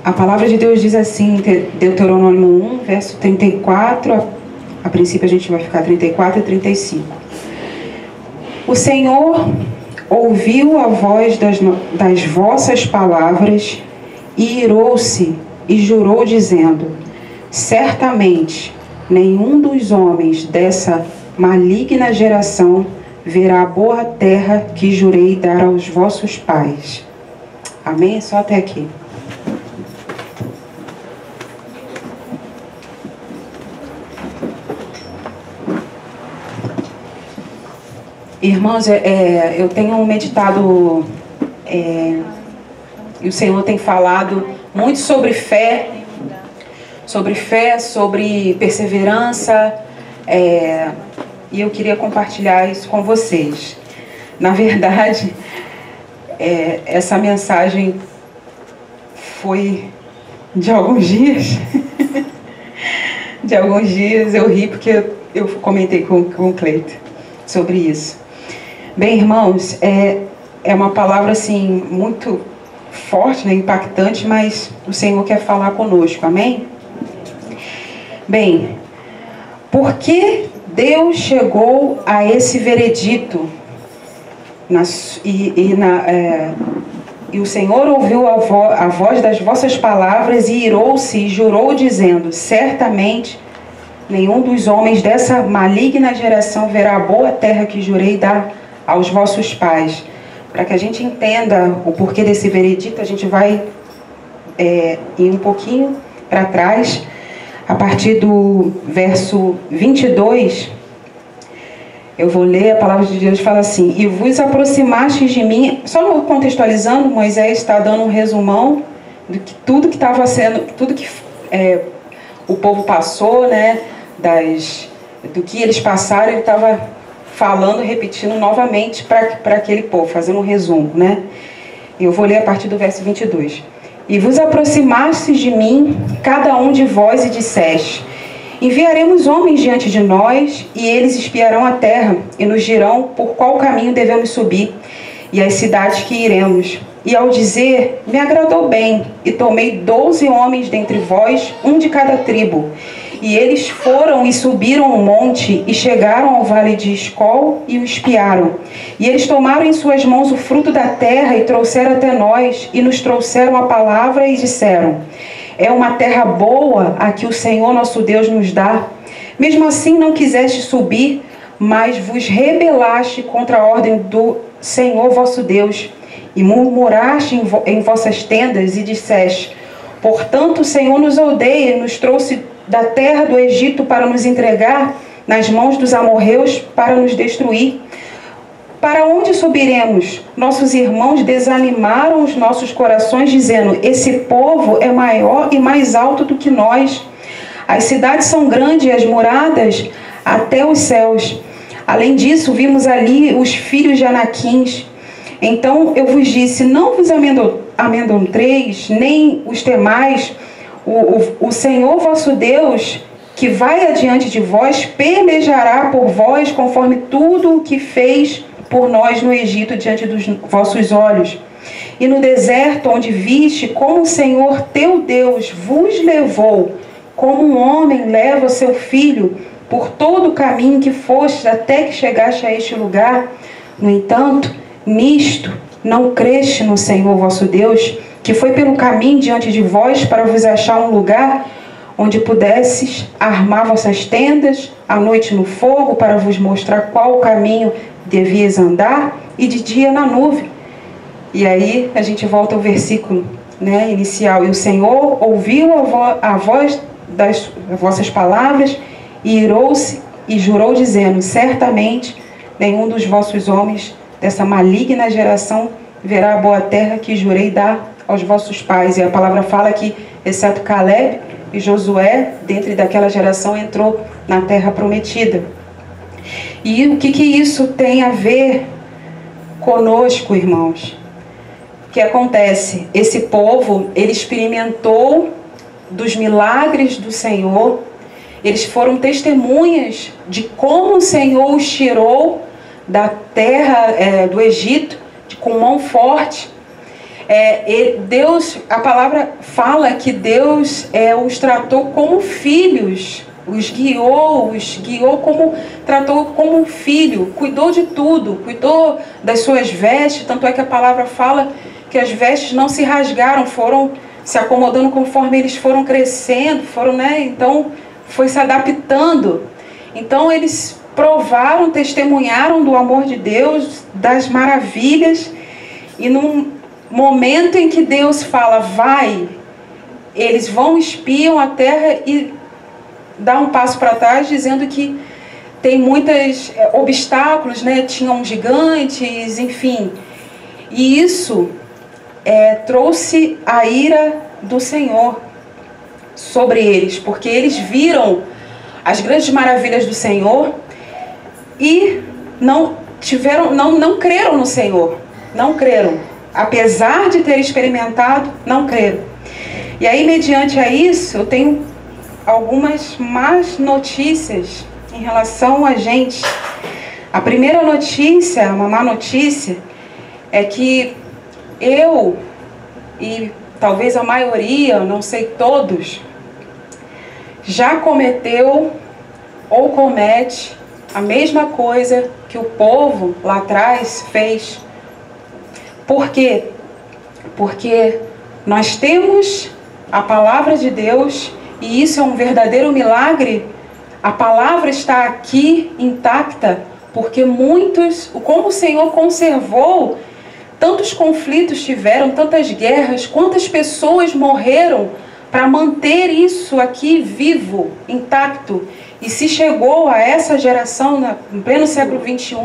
A palavra de Deus diz assim, Deuteronômio 1, verso 34, a princípio a gente vai ficar 34 e 35. O Senhor ouviu a voz das vossas palavras e irou-se e jurou, dizendo: certamente nenhum dos homens dessa maligna geração verá a boa terra que jurei dar aos vossos pais. Amém? Só até aqui. Irmãos, eu tenho meditado e o Senhor tem falado muito sobre fé, sobre perseverança, e eu queria compartilhar isso com vocês. Na verdade, essa mensagem foi de alguns dias. De alguns dias eu ri porque eu comentei com o Cleito sobre isso. Bem, irmãos, é uma palavra assim muito forte, né, impactante, mas o Senhor quer falar conosco, amém? Bem, por que Deus chegou a esse veredito? E o Senhor ouviu a voz das vossas palavras e irou-se e jurou, dizendo: certamente nenhum dos homens dessa maligna geração verá a boa terra que jurei dar aos vossos pais. Para que a gente entenda o porquê desse veredito, a gente vai ir um pouquinho para trás, a partir do verso 22, eu vou ler, a palavra de Deus fala assim: e vos aproximastes de mim. Só contextualizando, Moisés está dando um resumão de que tudo que estava sendo, tudo que o povo passou, né, do que eles passaram, ele estava falando, repetindo novamente para aquele povo, fazendo um resumo, né? Eu vou ler a partir do verso 22. E vos aproximastes de mim, cada um de vós, e disseste: enviaremos homens diante de nós, e eles espiarão a terra, e nos dirão por qual caminho devemos subir, e as cidades que iremos. E ao dizer, me agradou bem, e tomei 12 homens dentre vós, um de cada tribo. E eles foram e subiram o monte, e chegaram ao vale de Escol, e o espiaram. E eles tomaram em suas mãos o fruto da terra, e trouxeram até nós, e nos trouxeram a palavra, e disseram: é uma terra boa a que o Senhor nosso Deus nos dá. Mesmo assim não quiseste subir, mas vos rebelaste contra a ordem do Senhor vosso Deus, e murmuraste em vossas tendas, e disseste: portanto o Senhor nos odeia, e nos trouxe da terra do Egito para nos entregar nas mãos dos amorreus, para nos destruir. Para onde subiremos? Nossos irmãos desanimaram os nossos corações, dizendo: esse povo é maior e mais alto do que nós. As cidades são grandes e as muradas até os céus. Além disso, vimos ali os filhos de Anaquins. Então eu vos disse: não vos amedronteis, nem os temais. O Senhor vosso Deus, que vai adiante de vós, pelejará por vós, conforme tudo o que fez por nós no Egito, diante dos vossos olhos. E no deserto, onde viste como o Senhor teu Deus vos levou, como um homem leva o seu filho, por todo o caminho que foste, até que chegaste a este lugar. No entanto, nisto não creste no Senhor vosso Deus, que foi pelo caminho diante de vós, para vos achar um lugar onde pudesses armar vossas tendas, à noite no fogo, para vos mostrar qual o caminho devias andar, e de dia na nuvem. E aí a gente volta ao versículo, né, inicial. E o Senhor ouviu a voz das vossas palavras, e irou-se e jurou, dizendo: certamente nenhum dos vossos homens dessa maligna geração verá a boa terra que jurei dar aos vossos pais. E a palavra fala que, exceto Caleb e Josué, dentre daquela geração, entrou na terra prometida. E o que isso tem a ver conosco, irmãos? O que acontece? Esse povo, ele experimentou dos milagres do Senhor, eles foram testemunhas de como o Senhor os tirou da terra do Egito com mão forte. Deus, a palavra fala que Deus os tratou como filhos, os guiou como, tratou como um filho, cuidou de tudo, cuidou das suas vestes, tanto é que a palavra fala que as vestes não se rasgaram, foram se acomodando conforme eles foram crescendo, então foi se adaptando. Então eles provaram, testemunharam do amor de Deus, das maravilhas, e num momento em que Deus fala, vai, eles vão, espiam a terra e dá um passo para trás, dizendo que tem muitos obstáculos, tinham gigantes, enfim. E isso trouxe a ira do Senhor sobre eles, porque eles viram as grandes maravilhas do Senhor e não creram no Senhor, não creram. Apesar de ter experimentado, não creram. E aí, mediante a isso, eu tenho algumas más notícias em relação a gente. A primeira notícia, uma má notícia, é que eu, e talvez a maioria, não sei todos, já cometeu ou comete a mesma coisa que o povo lá atrás fez. Por quê? Porque nós temos a palavra de Deus, e isso é um verdadeiro milagre. A palavra está aqui intacta, porque como o Senhor conservou, tantos conflitos tiveram, tantas guerras, quantas pessoas morreram para manter isso aqui vivo, intacto. E se chegou a essa geração, no pleno século XXI,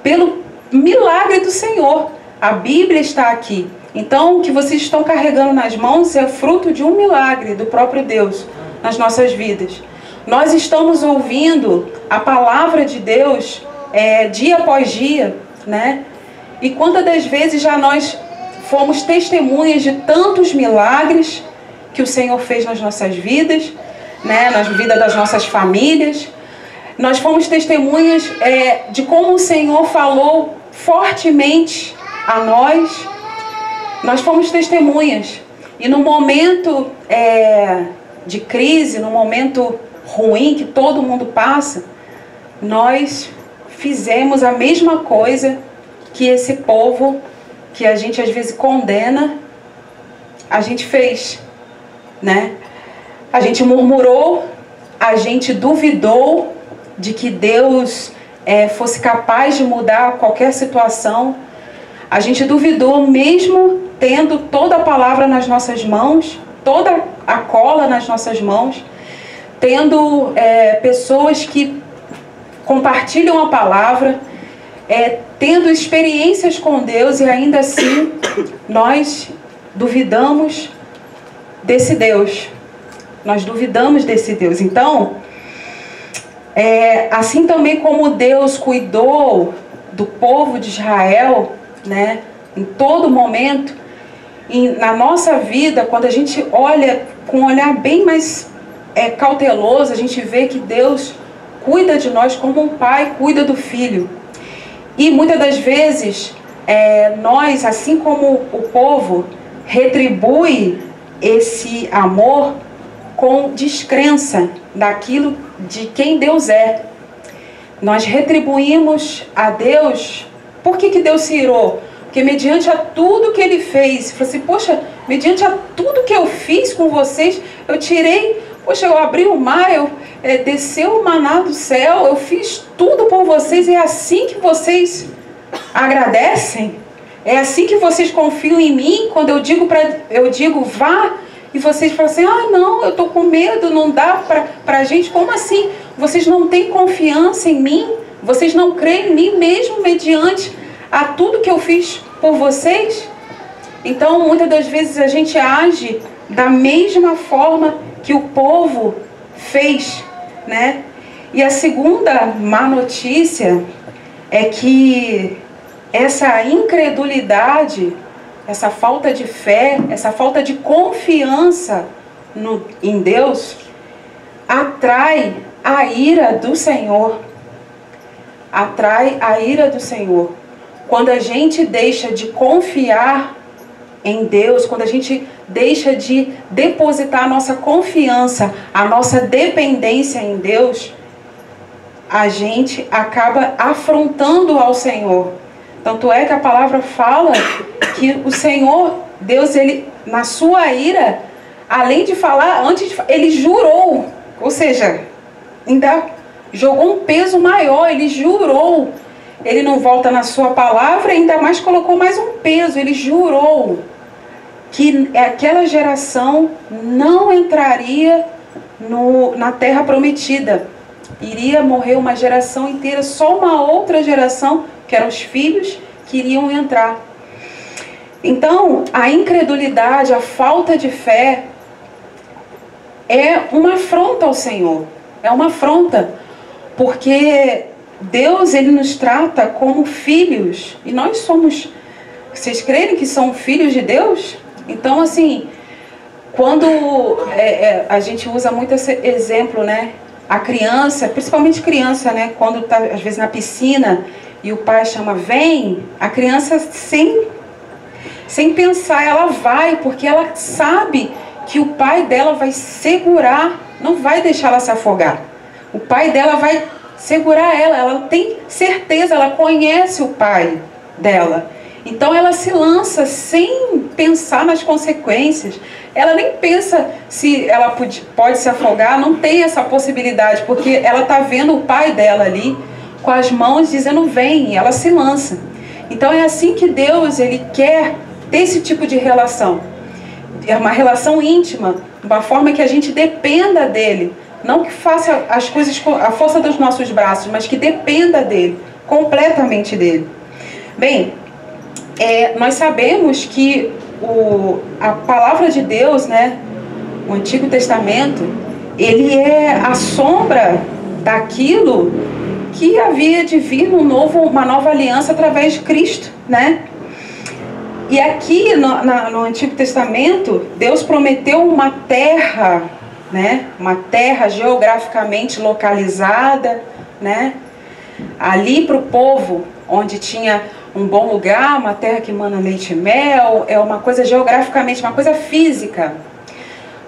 pelo milagre do Senhor. A Bíblia está aqui. Então, o que vocês estão carregando nas mãos é fruto de um milagre do próprio Deus nas nossas vidas. Nós estamos ouvindo a palavra de Deus dia após dia, E quantas das vezes já nós fomos testemunhas de tantos milagres que o Senhor fez nas nossas vidas, na vida das nossas famílias. Nós fomos testemunhas de como o Senhor falou fortemente a nós. Nós fomos testemunhas. E no momento de crise, no momento ruim que todo mundo passa, nós fizemos a mesma coisa que esse povo, que a gente às vezes condena, a gente fez, A gente murmurou, a gente duvidou de que Deus fosse capaz de mudar qualquer situação. A gente duvidou, mesmo tendo toda a palavra nas nossas mãos, toda a cola nas nossas mãos, tendo pessoas que compartilham a palavra, tendo experiências com Deus, e ainda assim nós duvidamos desse Deus. Nós duvidamos desse Deus. Então, assim também como Deus cuidou do povo de Israel, em todo momento, e na nossa vida, quando a gente olha com um olhar bem mais cauteloso, a gente vê que Deus cuida de nós como um pai cuida do filho. E muitas das vezes, nós, assim como o povo, retribui esse amor com descrença daquilo de quem Deus é. Nós retribuímos a Deus. Por que Deus se irou? Porque mediante a tudo que Ele fez, falou assim, poxa, mediante a tudo que eu fiz com vocês, eu tirei, eu abri o mar, desceu o maná do céu, eu fiz tudo por vocês, é assim que vocês agradecem? É assim que vocês confiam em mim? Quando eu digo vá, e vocês falam assim, não, eu estou com medo, não dá pra gente. Como assim? Vocês não têm confiança em mim? Vocês não creem em mim mesmo mediante a tudo que eu fiz por vocês? Então, muitas das vezes a gente age da mesma forma que o povo fez, E a segunda má notícia é que essa incredulidade, essa falta de fé, essa falta de confiança em Deus, atrai a ira do Senhor. Atrai a ira do Senhor. quando a gente deixa de confiar em Deus, quando a gente deixa de depositar a nossa confiança, a nossa dependência em Deus, a gente acaba afrontando ao Senhor. Tanto é que a palavra fala que o Senhor, Deus, ele, na sua ira, além de falar, ele jurou, ou seja, ainda jogou um peso maior, ele jurou. Ele não volta na sua palavra, ainda mais colocou mais um peso, ele jurou que aquela geração não entraria na terra prometida. Iria morrer uma geração inteira, só uma outra geração, que eram os filhos, que iriam entrar. Então, a incredulidade, a falta de fé, é uma afronta ao Senhor. É uma afronta, porque Deus, ele nos trata como filhos, e nós somos... Vocês creem que são filhos de Deus? Então, assim, quando a gente usa muito esse exemplo, né? A criança, principalmente criança, né? Quando está, às vezes, na piscina e o pai chama, vem, a criança, sem pensar, ela vai, porque ela sabe que o pai dela vai segurar, não vai deixar ela se afogar. O pai dela vai segurar ela tem certeza, ela conhece o pai dela. Então ela se lança sem pensar nas consequências. Ela nem pensa se ela pode se afogar, não tem essa possibilidade, porque ela está vendo o pai dela ali com as mãos dizendo vem, e ela se lança. Então é assim que Deus, ele quer ter esse tipo de relação. É uma relação íntima, uma forma que a gente dependa dele. Não que faça as coisas com a força dos nossos braços, mas que dependa dele, completamente dele. Bem, nós sabemos que a palavra de Deus, né, o Antigo Testamento, ele é a sombra daquilo que havia de vir uma nova aliança através de Cristo, né? E aqui no Antigo Testamento, Deus prometeu uma terra, né? Uma terra geograficamente localizada, né? Ali para o povo, onde tinha um bom lugar, uma terra que emana leite e mel, é uma coisa geograficamente, uma coisa física.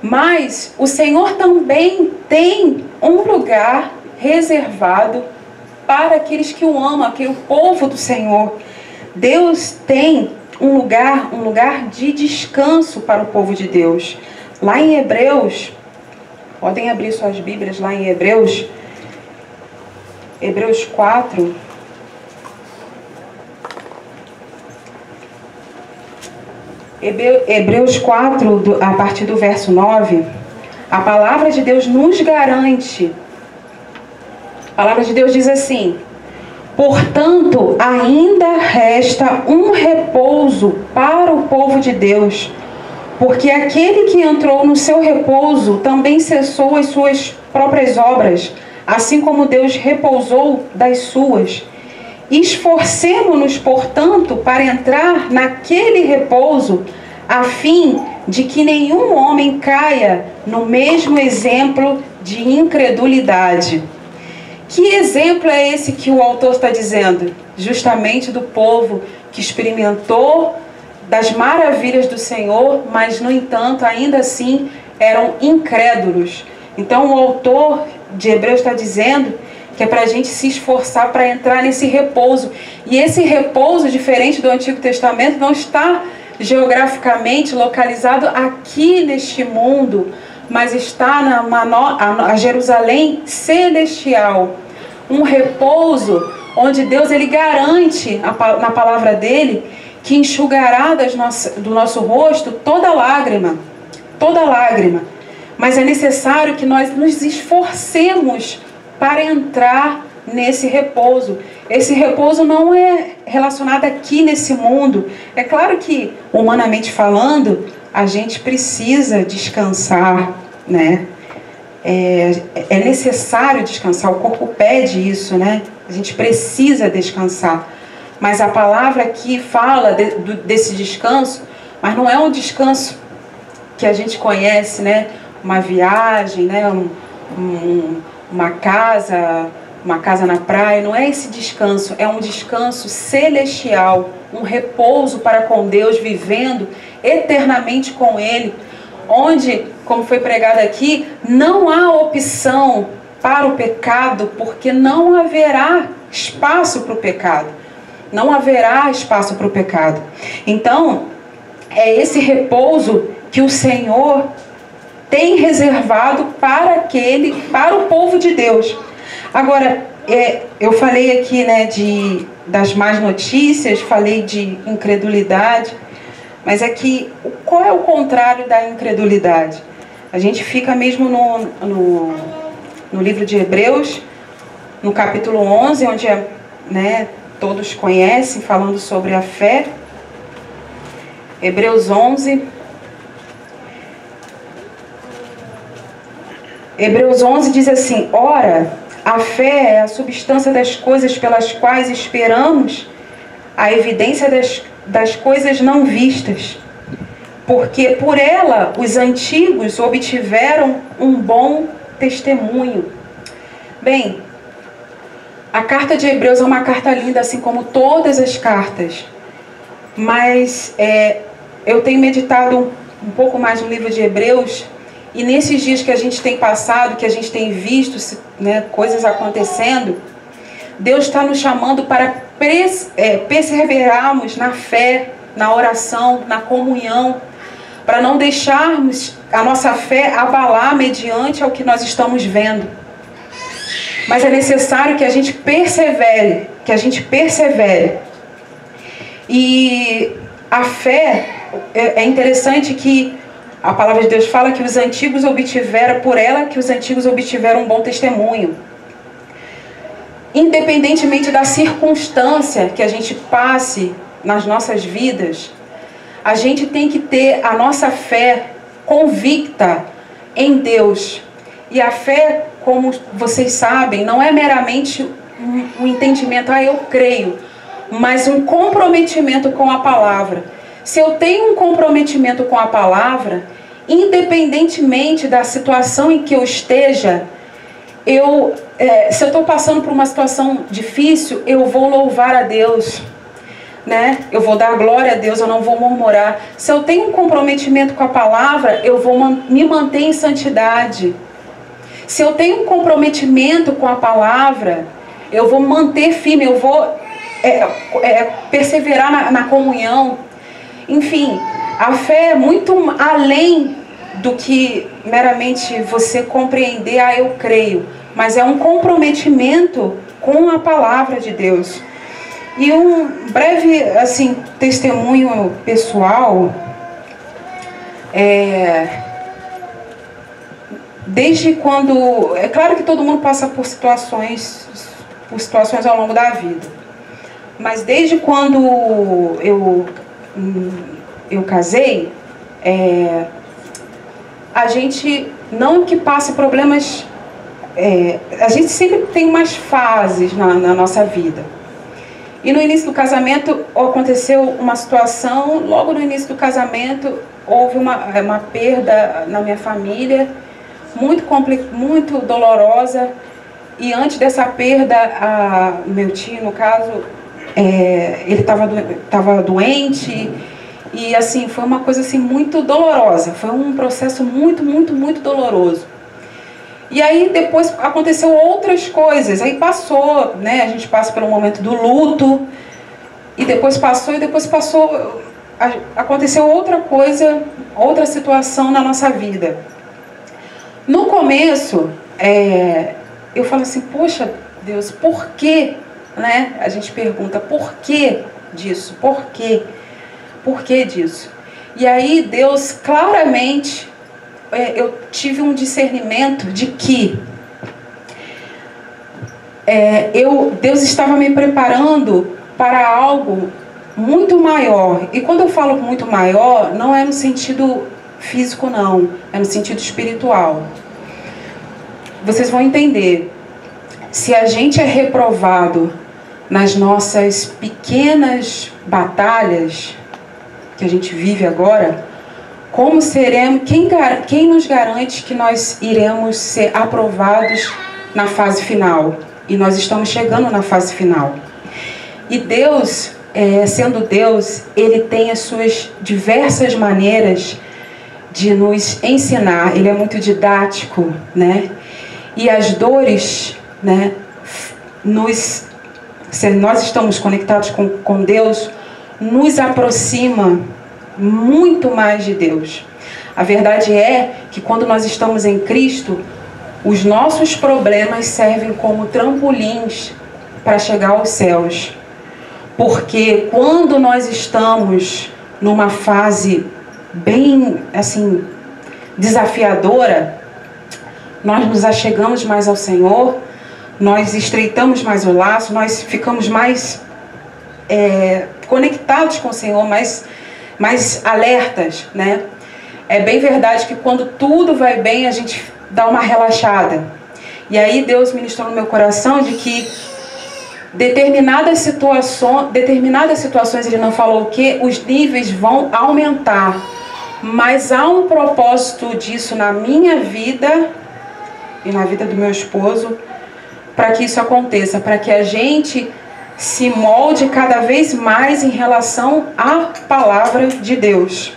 Mas o Senhor também tem um lugar reservado para aqueles que o amam, aquele povo do Senhor. Deus tem um lugar de descanso para o povo de Deus. Lá em Hebreus, podem abrir suas Bíblias lá em Hebreus 4. Hebreus 4, a partir do verso 9, a palavra de Deus nos garante. A palavra de Deus diz assim: portanto, ainda resta um repouso para o povo de Deus, porque aquele que entrou no seu repouso também cessou as suas próprias obras, assim como Deus repousou das suas. Esforcemo-nos, portanto, para entrar naquele repouso, a fim de que nenhum homem caia no mesmo exemplo de incredulidade. Que exemplo é esse que o autor está dizendo? Justamente do povo que experimentou das maravilhas do Senhor, mas, no entanto, ainda assim eram incrédulos. Então, o autor de Hebreus está dizendo que é para a gente se esforçar para entrar nesse repouso. E esse repouso, diferente do Antigo Testamento, não está geograficamente localizado aqui neste mundo, mas está na Jerusalém celestial. Um repouso onde Deus, ele garante na palavra dele que enxugará do nosso rosto toda lágrima. Toda lágrima. Mas é necessário que nós nos esforcemos para entrar nesse repouso. Esse repouso não é relacionado aqui nesse mundo. É claro que, humanamente falando, a gente precisa descansar, né? É necessário descansar, o corpo pede isso, né? A gente precisa descansar. Mas a palavra aqui fala desse descanso, mas não é um descanso que a gente conhece, né? Uma viagem, né? Uma casa uma casa na praia, não é esse descanso, é um descanso celestial, um repouso para com Deus, vivendo eternamente com Ele, onde, como foi pregado aqui, não há opção para o pecado, porque não haverá espaço para o pecado. Não haverá espaço para o pecado. Então, é esse repouso que o Senhor tem reservado para o povo de Deus. Agora, eu falei aqui, né, das más notícias, falei de incredulidade, mas qual é o contrário da incredulidade? A gente fica mesmo no livro de Hebreus, no capítulo 11, onde todos conhecem, falando sobre a fé. Hebreus 11. Hebreus 11 diz assim: ora, a fé é a substância das coisas pelas quais esperamos, a evidência das coisas não vistas, porque por ela os antigos obtiveram um bom testemunho. Bem, a carta de Hebreus é uma carta linda, assim como todas as cartas, mas eu tenho meditado um pouco mais no livro de Hebreus, e nesses dias que a gente tem passado, que a gente tem visto, né, coisas acontecendo, Deus está nos chamando para perseverarmos na fé, na oração, na comunhão, para não deixarmos a nossa fé abalar mediante ao que nós estamos vendo. Mas é necessário que a gente persevere, E a fé, é interessante que a palavra de Deus fala que os antigos obtiveram, por ela que os antigos obtiveram um bom testemunho. Independentemente da circunstância que a gente passe nas nossas vidas, a gente tem que ter a nossa fé convicta em Deus. E a fé, como vocês sabem, não é meramente um entendimento, eu creio, mas um comprometimento com a palavra. Se eu tenho um comprometimento com a palavra, independentemente da situação em que eu esteja, se eu estou passando por uma situação difícil, eu vou louvar a Deus, né? Eu vou dar glória a Deus, eu não vou murmurar. Se eu tenho um comprometimento com a palavra, eu vou me manter em santidade. Se eu tenho um comprometimento com a palavra, eu vou manter firme, eu vou perseverar na comunhão. Enfim, a fé é muito além do que meramente você compreender, eu creio, mas é um comprometimento com a palavra de Deus. E um breve testemunho pessoal, desde quando, é claro que todo mundo passa por situações ao longo da vida, mas desde quando eu casei, a gente não que passe problemas, a gente sempre tem umas fases na nossa vida. E no início do casamento aconteceu uma situação, logo no início do casamento houve uma perda na minha família, muito dolorosa. E antes dessa perda, meu tio, no caso, ele estava doente. E assim, foi uma coisa assim, muito dolorosa. Foi um processo muito, muito, muito doloroso. E aí depois aconteceu outras coisas. Aí passou, né? A gente passa pelo momento do luto. E depois passou, aconteceu outra coisa, outra situação na nossa vida. No começo, eu falo assim, poxa Deus, por quê? Né? A gente pergunta, por que disso? Por quê? Por que disso? E aí Deus claramente, eu tive um discernimento de que Deus estava me preparando para algo muito maior. E quando eu falo muito maior, não é no sentido físico não, é no sentido espiritual. Vocês vão entender. Se a gente é reprovado nas nossas pequenas batalhas que a gente vive agora, como seremos? Quem nos garante que nós iremos ser aprovados na fase final? E nós estamos chegando na fase final. E Deus, sendo Deus, Ele tem as suas diversas maneiras de nos ensinar. Ele é muito didático, né? E as dores, né, se nós estamos conectados com Deus, nos aproxima muito mais de Deus. A verdade é que quando nós estamos em Cristo, os nossos problemas servem como trampolins para chegar aos céus. Porque quando nós estamos numa fase bem, assim, desafiadora, nós nos achegamos mais ao Senhor, nós estreitamos mais o laço, nós ficamos mais conectados com o Senhor, mais alertas, né? É bem verdade que quando tudo vai bem, a gente dá uma relaxada. E aí Deus ministrou no meu coração de que determinadas situações, Ele não falou o que, os níveis vão aumentar. Mas há um propósito disso na minha vida e na vida do meu esposo, para que isso aconteça, para que a gente se molde cada vez mais em relação à palavra de Deus.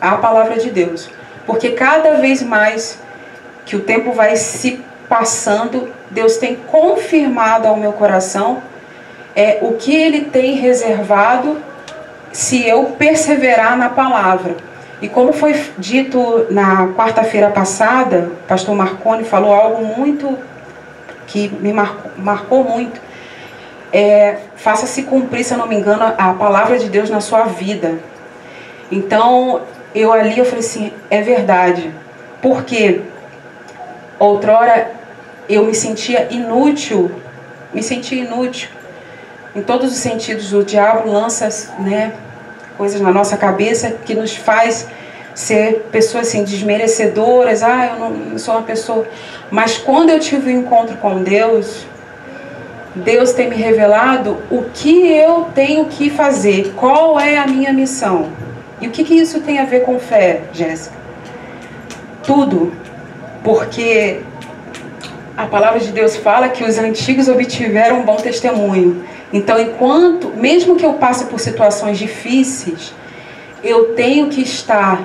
À palavra de Deus. Porque cada vez mais que o tempo vai se passando, Deus tem confirmado ao meu coração o que Ele tem reservado se eu perseverar na palavra. E como foi dito na quarta-feira passada, o pastor Marconi falou algo muito que me marcou muito. Faça-se cumprir, se eu não me engano, a palavra de Deus na sua vida. Então, eu falei assim, é verdade. Porque outrora eu me sentia inútil. Em todos os sentidos. O diabo lança, né, coisas na nossa cabeça que nos faz ser pessoas assim, desmerecedoras. Eu não sou uma pessoa. Mas quando eu tive um encontro com Deus, Deus tem me revelado o que eu tenho que fazer, qual é a minha missão. E o que isso tem a ver com fé, Jéssica? Tudo. Porque a palavra de Deus fala que os antigos obtiveram um bom testemunho. Então, mesmo que eu passe por situações difíceis, eu tenho que estar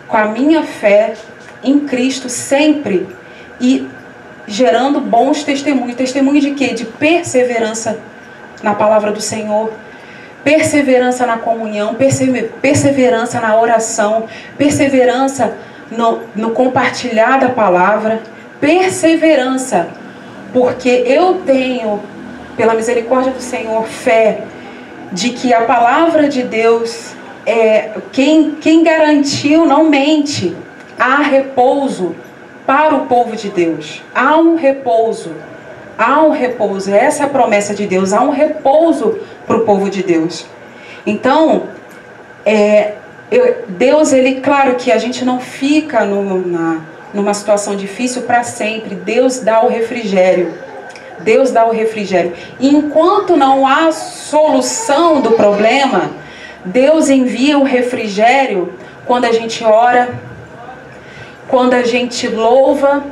com a minha fé em Cristo sempre e gerando bons testemunhos. Testemunho de quê? De perseverança na palavra do Senhor, perseverança na comunhão, perseverança na oração, perseverança no compartilhar da palavra, perseverança, porque eu tenho, pela misericórdia do Senhor, fé de que a palavra de Deus, quem garantiu não mente. Há repouso para o povo de Deus. Há um repouso. Essa é a promessa de Deus. Há um repouso para o povo de Deus. Então, Deus, claro que a gente não fica numa situação difícil para sempre. Deus dá o refrigério. E enquanto não há solução do problema, Deus envia o refrigério quando a gente ora, quando a gente louva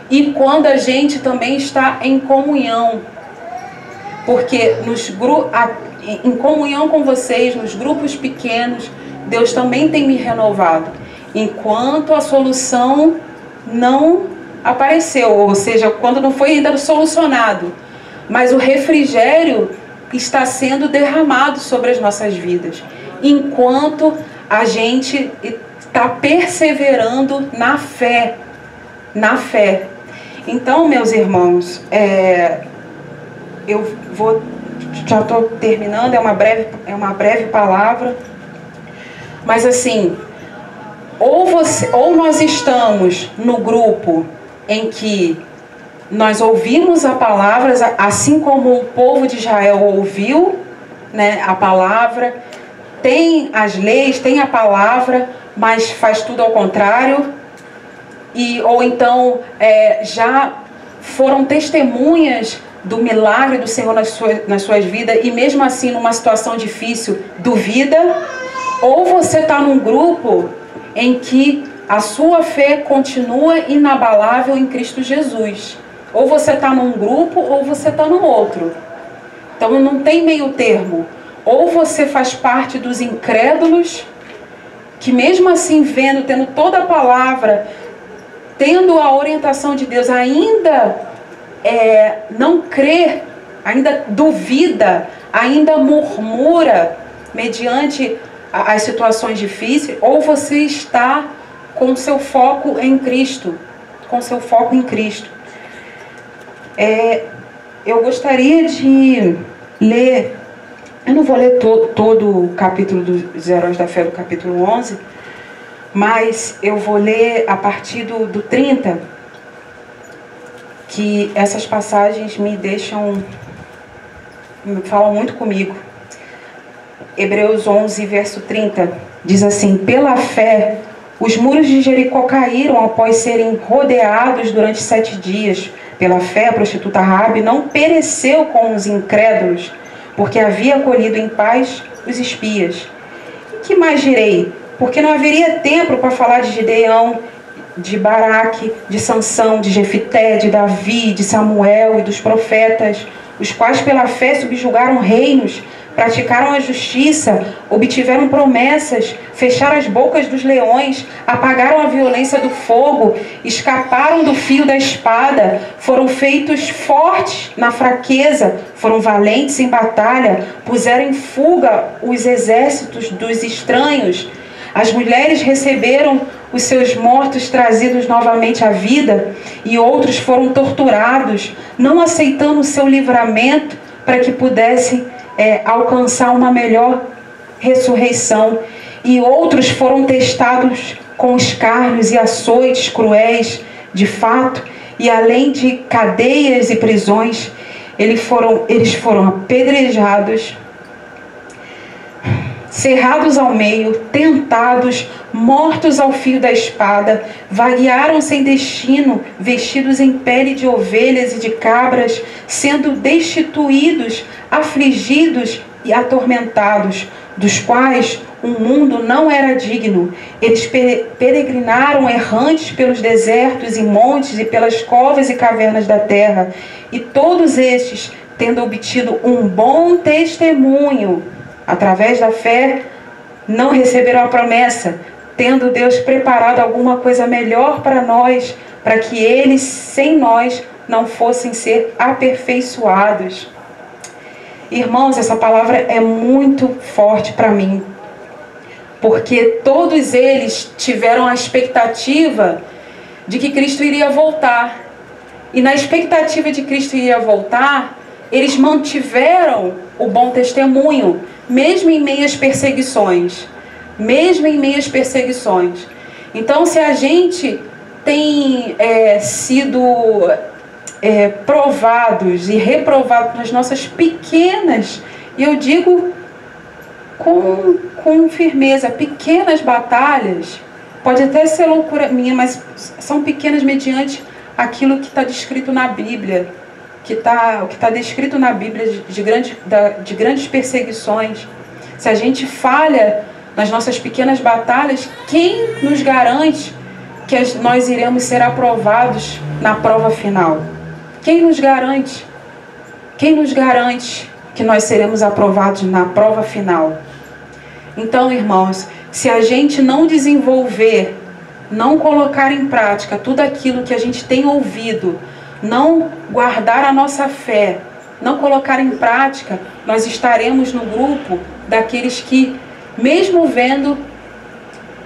e quando a gente também está em comunhão. Porque em comunhão com vocês, nos grupos pequenos, Deus também tem me renovado. Enquanto a solução não apareceu, ou seja, quando não foi ainda solucionado, mas o refrigério está sendo derramado sobre as nossas vidas, enquanto a gente está perseverando na fé. Então, meus irmãos, já estou terminando, é uma breve palavra, mas assim, ou nós estamos no grupo em que nós ouvimos a palavra, assim como o povo de Israel ouviu, né, a palavra, tem as leis, tem a palavra, mas faz tudo ao contrário, ou então já foram testemunhas do milagre do Senhor nas suas vidas, e mesmo assim, numa situação difícil, duvida, ou você está num grupo em que a sua fé continua inabalável em Cristo Jesus. Ou você está num grupo ou você está no outro. Então não tem meio termo. Ou você faz parte dos incrédulos, que mesmo assim vendo, tendo toda a palavra, tendo a orientação de Deus, ainda não crê, ainda duvida, ainda murmura mediante as situações difíceis, ou você está com seu foco em Cristo, com seu foco em Cristo. Eu gostaria de ler, eu não vou ler todo o capítulo dos Heróis da Fé, do capítulo 11, mas eu vou ler a partir do 30, que essas passagens me falam muito comigo. Hebreus 11, verso 30, diz assim: pela fé, os muros de Jericó caíram após serem rodeados durante 7 dias. Pela fé, a prostituta Raabe não pereceu com os incrédulos, porque havia acolhido em paz os espias. E que mais direi? Porque não haveria tempo para falar de Gideão, de Baraque, de Sansão, de Jefité, de Davi, de Samuel e dos profetas, os quais pela fé subjugaram reinos, praticaram a justiça, obtiveram promessas, fecharam as bocas dos leões, apagaram a violência do fogo, escaparam do fio da espada, foram feitos fortes na fraqueza, foram valentes em batalha, puseram em fuga os exércitos dos estranhos. As mulheres receberam os seus mortos trazidos novamente à vida, e outros foram torturados, não aceitando o seu livramento para que pudessem alcançar uma melhor ressurreição. E outros foram testados com escárnios e açoites cruéis, de fato, e além de cadeias e prisões, eles foram apedrejados, cerrados ao meio, tentados, mortos ao fio da espada, vaguearam sem destino, vestidos em pele de ovelhas e de cabras, sendo destituídos, afligidos e atormentados, dos quais o mundo não era digno. Eles peregrinaram errantes pelos desertos e montes e pelas covas e cavernas da terra, e todos estes, tendo obtido um bom testemunho, através da fé, não receberam a promessa, tendo Deus preparado alguma coisa melhor para nós, para que eles, sem nós, não fossem ser aperfeiçoados. Irmãos, essa palavra é muito forte para mim, porque todos eles tiveram a expectativa de que Cristo iria voltar. E na expectativa de Cristo iria voltar, eles mantiveram o bom testemunho, mesmo em meio às perseguições. Mesmo em meio às perseguições. Então, se a gente tem sido provados e reprovados nas nossas pequenas, e eu digo com firmeza, pequenas batalhas, pode até ser loucura minha, mas são pequenas mediante aquilo que está descrito na Bíblia, o que está descrito na Bíblia de grandes perseguições. Se a gente falha nas nossas pequenas batalhas, quem nos garante que nós iremos ser aprovados na prova final? Quem nos garante? Quem nos garante que nós seremos aprovados na prova final? Então, irmãos, se a gente não desenvolver, não colocar em prática tudo aquilo que a gente tem ouvido, não guardar a nossa fé, não colocar em prática, nós estaremos no grupo daqueles que, mesmo vendo,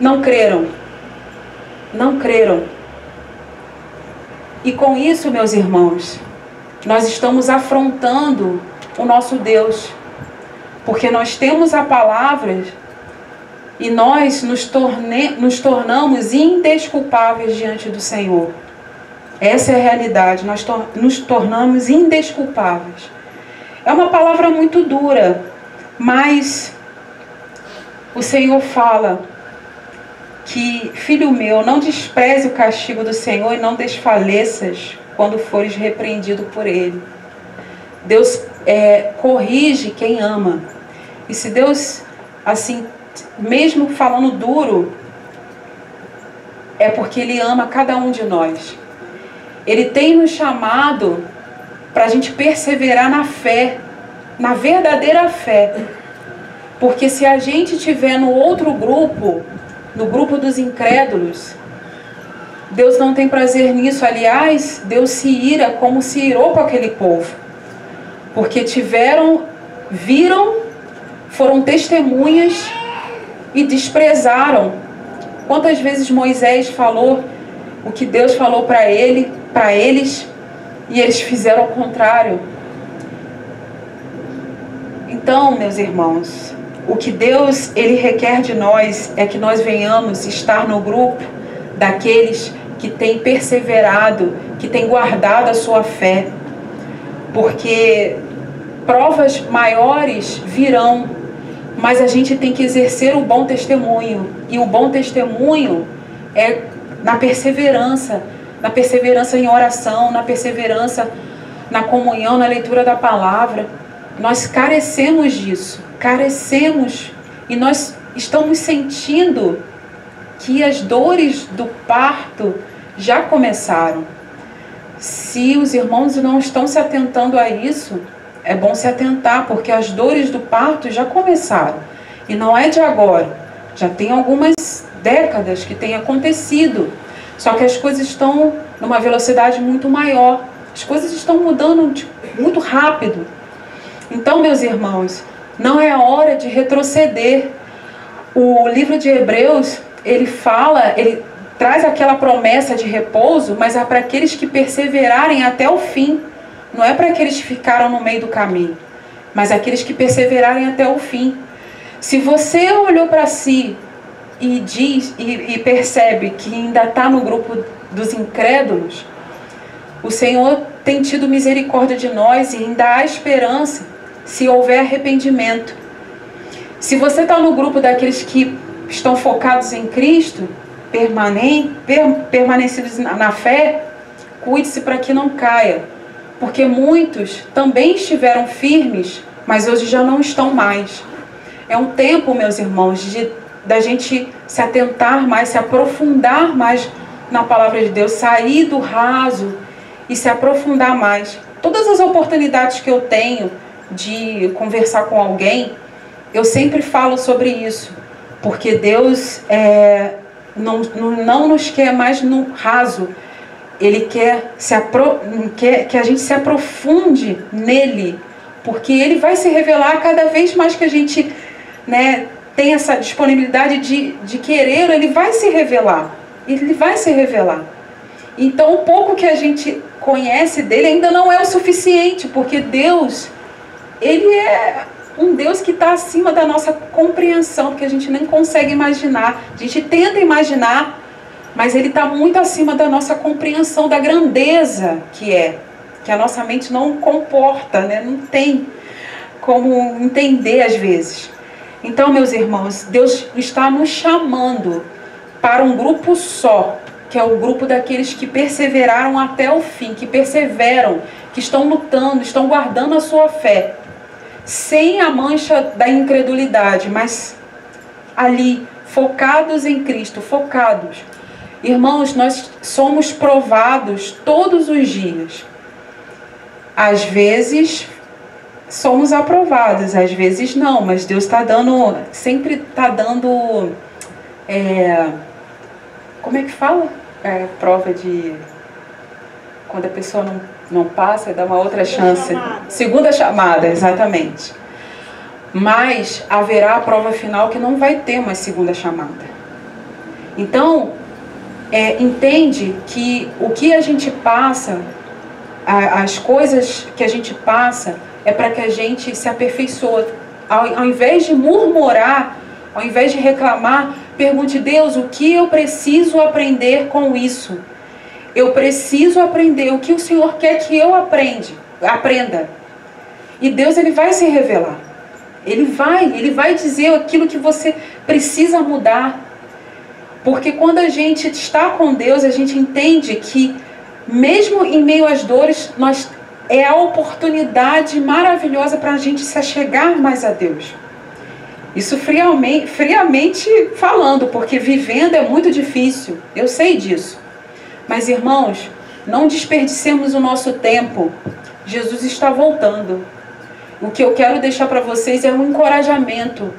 não creram. Não creram. E com isso, meus irmãos, nós estamos afrontando o nosso Deus, porque nós temos a palavra e nós nos tornamos indesculpáveis diante do Senhor. Essa é a realidade, nós nos tornamos indesculpáveis. É uma palavra muito dura, mas o Senhor fala que, filho meu, não despreze o castigo do Senhor e não desfaleças quando fores repreendido por Ele. Deus corrige quem ama. E se Deus, assim, mesmo falando duro, é porque Ele ama cada um de nós. Ele tem nos chamado para a gente perseverar na fé, na verdadeira fé. Porque se a gente estiver no outro grupo, no grupo dos incrédulos, Deus não tem prazer nisso. Aliás, Deus se ira como se irou com aquele povo. Porque viram, foram testemunhas e desprezaram. Quantas vezes Moisés falou o que Deus falou para eles, e eles fizeram o contrário. Então, meus irmãos, o que Deus ele requer de nós é que nós venhamos estar no grupo daqueles que têm perseverado, que têm guardado a sua fé. Porque provas maiores virão, mas a gente tem que exercer o bom testemunho. E o bom testemunho é na perseverança em oração, na perseverança na comunhão, na leitura da palavra. Nós carecemos disso, e nós estamos sentindo que as dores do parto já começaram. Se os irmãos não estão se atentando a isso, é bom se atentar, porque as dores do parto já começaram. E não é de agora, já tem algumas décadas que tem acontecido. Só que as coisas estão numa velocidade muito maior. As coisas estão mudando muito rápido. Então, meus irmãos, não é hora de retroceder. O livro de Hebreus, ele traz aquela promessa de repouso, mas é para aqueles que perseverarem até o fim. Não é para aqueles que ficaram no meio do caminho, mas aqueles que perseverarem até o fim. Se você olhou para si e percebe que ainda está no grupo dos incrédulos, o Senhor tem tido misericórdia de nós e ainda há esperança se houver arrependimento. Se você está no grupo daqueles que estão focados em Cristo, permanecidos na fé, cuide-se para que não caia, porque muitos também estiveram firmes, mas hoje já não estão mais. É um tempo, meus irmãos, da gente se atentar mais, se aprofundar mais na palavra de Deus, sair do raso e se aprofundar mais. Todas as oportunidades que eu tenho de conversar com alguém, eu sempre falo sobre isso, porque Deus não nos quer mais no raso. Ele quer que a gente se aprofunde nele, porque ele vai se revelar cada vez mais que a gente tem essa disponibilidade de querer, ele vai se revelar. Ele vai se revelar. Então, o pouco que a gente conhece dele ainda não é o suficiente, porque Deus, ele é um Deus que está acima da nossa compreensão, porque a gente nem consegue imaginar. A gente tenta imaginar, mas ele está muito acima da nossa compreensão, da grandeza que a nossa mente não comporta, não tem como entender às vezes. Então, meus irmãos, Deus está nos chamando para um grupo só, que é o grupo daqueles que perseveraram até o fim, que perseveram, que estão lutando, estão guardando a sua fé, sem a mancha da incredulidade, mas ali, focados em Cristo, focados. Irmãos, nós somos provados todos os dias. Às vezes somos aprovados, às vezes não, mas Deus sempre está dando, como é que fala? Prova de, quando a pessoa não passa, dá uma outra chance. Segunda chamada, exatamente. Mas haverá a prova final que não vai ter uma segunda chamada. Então, entende que o que a gente passa, as coisas que a gente passa, é para que a gente se aperfeiçoe. Ao invés de murmurar, ao invés de reclamar, pergunte: Deus, o que eu preciso aprender com isso? Eu preciso aprender o que o Senhor quer que eu aprenda. E Deus, ele vai se revelar. Ele vai dizer aquilo que você precisa mudar. Porque quando a gente está com Deus, a gente entende que mesmo em meio às dores, é a oportunidade maravilhosa para a gente se achegar mais a Deus. Isso friamente falando, porque vivendo é muito difícil, eu sei disso. Mas, irmãos, Não desperdicemos o nosso tempo. Jesus está voltando. O que eu quero deixar para vocês é um encorajamento.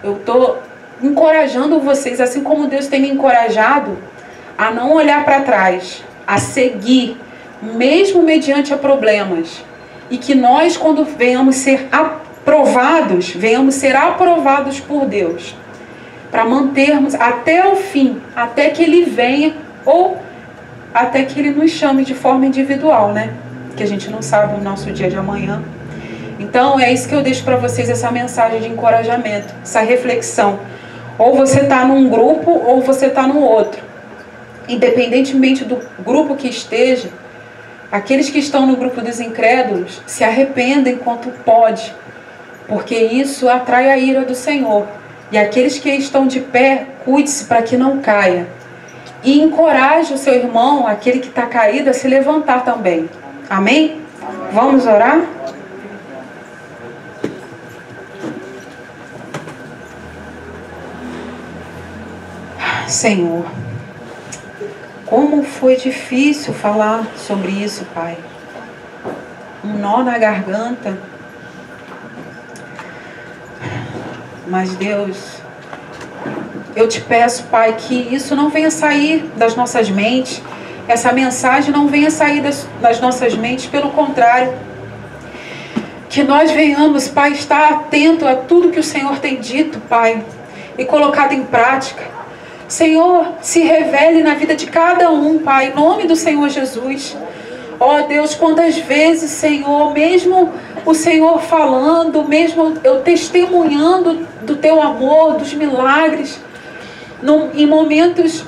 Eu estou encorajando vocês, assim como Deus tem me encorajado, a não olhar para trás, a seguir, mesmo mediante a problemas. E que nós, quando venhamos ser aprovados, venhamos ser aprovados por Deus. Para mantermos até o fim, até que Ele venha, ou até que Ele nos chame de forma individual, né? Que a gente não sabe o nosso dia de amanhã. Então é isso que eu deixo para vocês, essa mensagem de encorajamento, essa reflexão. Ou você está num grupo, ou você está no outro. Independentemente do grupo que esteja, aqueles que estão no grupo dos incrédulos, se arrependem enquanto pode, porque isso atrai a ira do Senhor. E aqueles que estão de pé, cuide-se para que não caia. E encoraje o seu irmão, aquele que está caído, a se levantar também. Amém? Vamos orar? Senhor, como foi difícil falar sobre isso, Pai. Um nó na garganta. Mas, Deus, eu te peço, Pai, que isso não venha sair das nossas mentes. Essa mensagem não venha sair das nossas mentes, pelo contrário. Que nós venhamos, Pai, estar atento a tudo que o Senhor tem dito, Pai, e colocado em prática. Senhor, se revele na vida de cada um, Pai, em nome do Senhor Jesus. Ó Deus, quantas vezes, Senhor, mesmo o Senhor falando, mesmo eu testemunhando do Teu amor, dos milagres, em momentos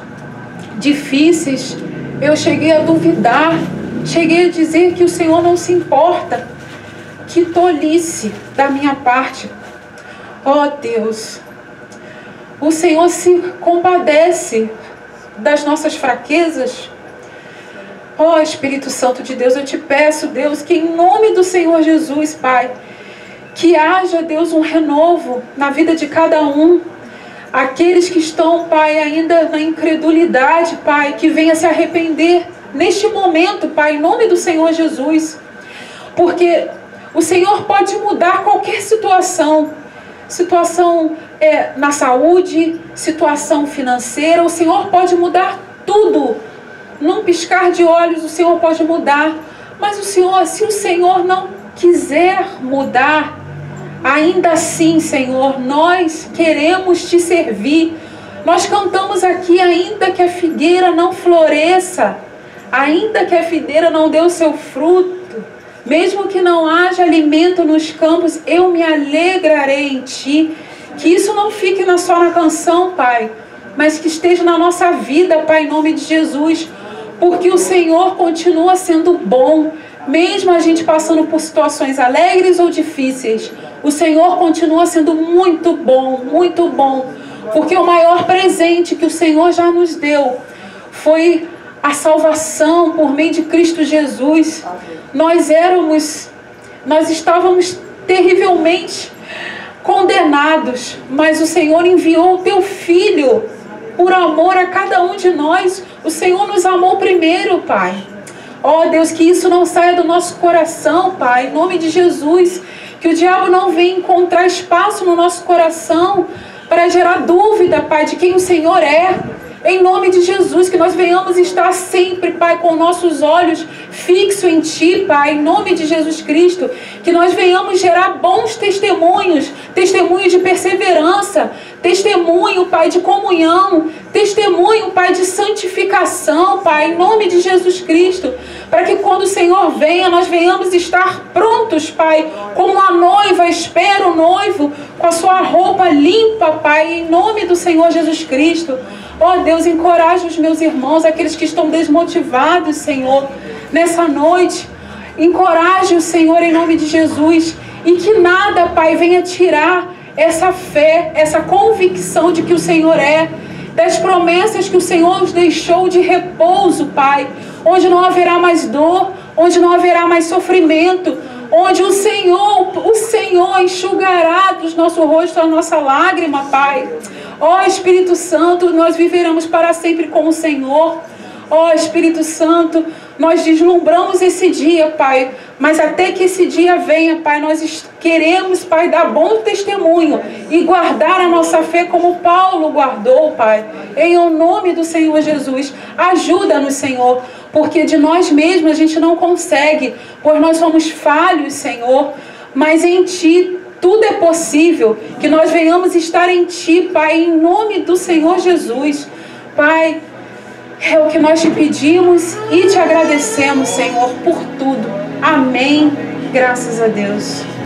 difíceis, eu cheguei a duvidar, cheguei a dizer que o Senhor não se importa. Que tolice da minha parte. Ó Deus, o Senhor se compadece das nossas fraquezas. Ó Espírito Santo de Deus, eu te peço, Deus, que em nome do Senhor Jesus, Pai, que haja, Deus, um renovo na vida de cada um. Aqueles que estão, Pai, ainda na incredulidade, Pai, que venha se arrepender neste momento, Pai, em nome do Senhor Jesus. Porque o Senhor pode mudar qualquer situação. Situação na saúde, situação financeira, o Senhor pode mudar tudo. Num piscar de olhos o Senhor pode mudar. Mas o Senhor, se o Senhor não quiser mudar, ainda assim, Senhor, nós queremos te servir. Nós cantamos aqui, ainda que a figueira não floresça, ainda que a figueira não dê o seu fruto, mesmo que não haja alimento nos campos, eu me alegrarei em ti. Que isso não fique só na canção, Pai, mas que esteja na nossa vida, Pai, em nome de Jesus. Porque o Senhor continua sendo bom, mesmo a gente passando por situações alegres ou difíceis. O Senhor continua sendo muito bom, muito bom. Porque o maior presente que o Senhor já nos deu foi a salvação por meio de Cristo Jesus. Nós estávamos terrivelmente condenados, mas o Senhor enviou o Teu Filho por amor a cada um de nós. O Senhor nos amou primeiro, Pai. Ó Deus, que isso não saia do nosso coração, Pai, em nome de Jesus. Que o diabo não venha encontrar espaço no nosso coração para gerar dúvida, Pai, de quem o Senhor é. Em nome de Jesus, que nós venhamos estar sempre, Pai, com nossos olhos fixos em Ti, Pai, em nome de Jesus Cristo. Que nós venhamos gerar bons testemunhos, testemunho de perseverança, testemunho, Pai, de comunhão, testemunho, Pai, de santificação, Pai, em nome de Jesus Cristo. Para que quando o Senhor venha, nós venhamos estar prontos, Pai, como a noiva espera o noivo, com a sua roupa limpa, Pai, em nome do Senhor Jesus Cristo. Ó Deus, encoraja os meus irmãos, aqueles que estão desmotivados, Senhor, nessa noite. Encoraje o Senhor em nome de Jesus. E que nada, Pai, venha tirar essa fé, essa convicção de que o Senhor é, das promessas que o Senhor nos deixou de repouso, Pai, onde não haverá mais dor, onde não haverá mais sofrimento, onde o Senhor enxugará dos nosso rosto a nossa lágrima, Pai. Ó Espírito Santo, nós viveremos para sempre com o Senhor. Ó Espírito Santo, nós deslumbramos esse dia, Pai, mas até que esse dia venha, Pai, nós queremos, Pai, dar bom testemunho e guardar a nossa fé como Paulo guardou, Pai. Em o nome do Senhor Jesus, ajuda-nos, Senhor, porque de nós mesmos a gente não consegue, pois nós somos falhos, Senhor, mas em Ti tudo é possível, que nós venhamos estar em Ti, Pai, em nome do Senhor Jesus. Pai, é o que nós te pedimos e te agradecemos, Senhor, por tudo. Amém. Graças a Deus.